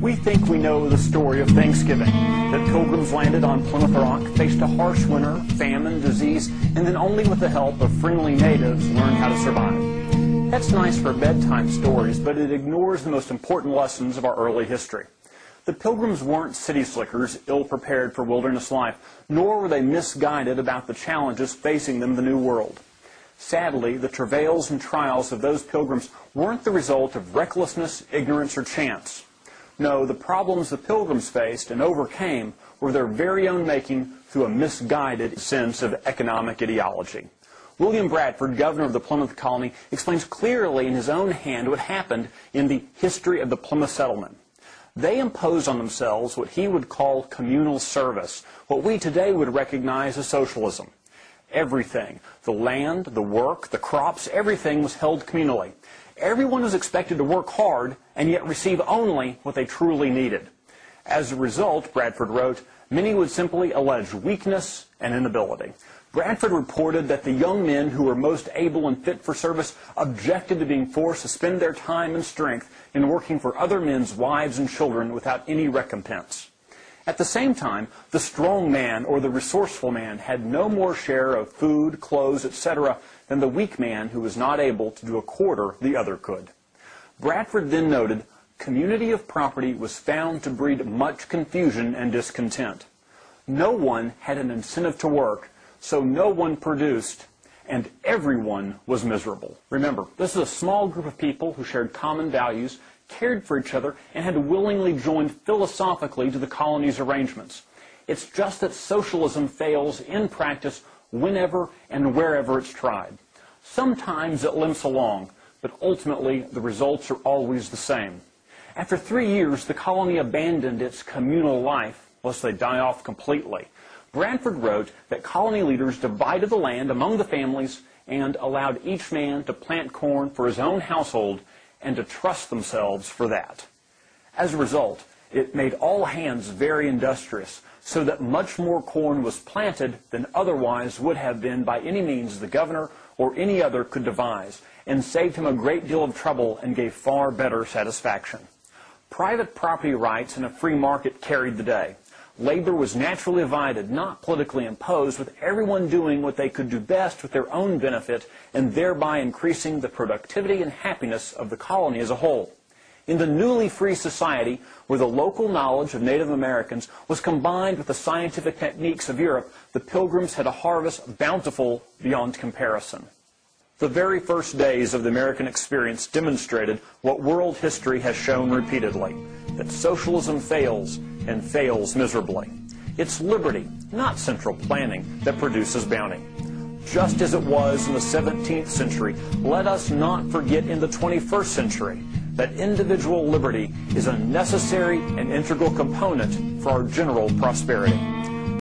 We think we know the story of Thanksgiving, that Pilgrims landed on Plymouth Rock, faced a harsh winter, famine, disease, and then only with the help of friendly natives learned how to survive. That's nice for bedtime stories, but it ignores the most important lessons of our early history. The Pilgrims weren't city slickers, ill-prepared for wilderness life, nor were they misguided about the challenges facing them in the New World. Sadly, the travails and trials of those Pilgrims weren't the result of recklessness, ignorance, or chance. No, the problems the Pilgrims faced and overcame were their very own making through a misguided sense of economic ideology. William Bradford, governor of the Plymouth Colony, explains clearly in his own hand what happened in the history of the Plymouth settlement. They imposed on themselves what he would call communal service, what we today would recognize as socialism. Everything, the land, the work, the crops, everything was held communally. Everyone was expected to work hard and yet receive only what they truly needed. As a result, Bradford wrote, many would simply allege weakness and inability. Bradford reported that the young men who were most able and fit for service objected to being forced to spend their time and strength in working for other men's wives and children without any recompense. At the same time, the strong man or the resourceful man had no more share of food, clothes, etc. than the weak man who was not able to do a quarter the other could. Bradford then noted, community of property was found to breed much confusion and discontent. No one had an incentive to work, so no one produced, and everyone was miserable. Remember, this is a small group of people who shared common values, cared for each other, and had willingly joined philosophically to the colony's arrangements. It's just that socialism fails in practice whenever and wherever it's tried. Sometimes it limps along, but ultimately the results are always the same. After 3 years, the colony abandoned its communal life, lest they die off completely. Bradford wrote that colony leaders divided the land among the families and allowed each man to plant corn for his own household and to trust themselves for that. As a result, it made all hands very industrious, so that much more corn was planted than otherwise would have been by any means the governor or any other could devise, and saved him a great deal of trouble and gave far better satisfaction. Private property rights and a free market carried the day. Labor was naturally divided, not politically imposed, with everyone doing what they could do best with their own benefit, and thereby increasing the productivity and happiness of the colony as a whole. In the newly free society, where the local knowledge of Native Americans was combined with the scientific techniques of Europe, the Pilgrims had a harvest bountiful beyond comparison. The very first days of the American experience demonstrated what world history has shown repeatedly, that socialism fails, and fails miserably. It's liberty, not central planning, that produces bounty. Just as it was in the 17th century, let us not forget in the 21st century that individual liberty is a necessary and integral component for our general prosperity.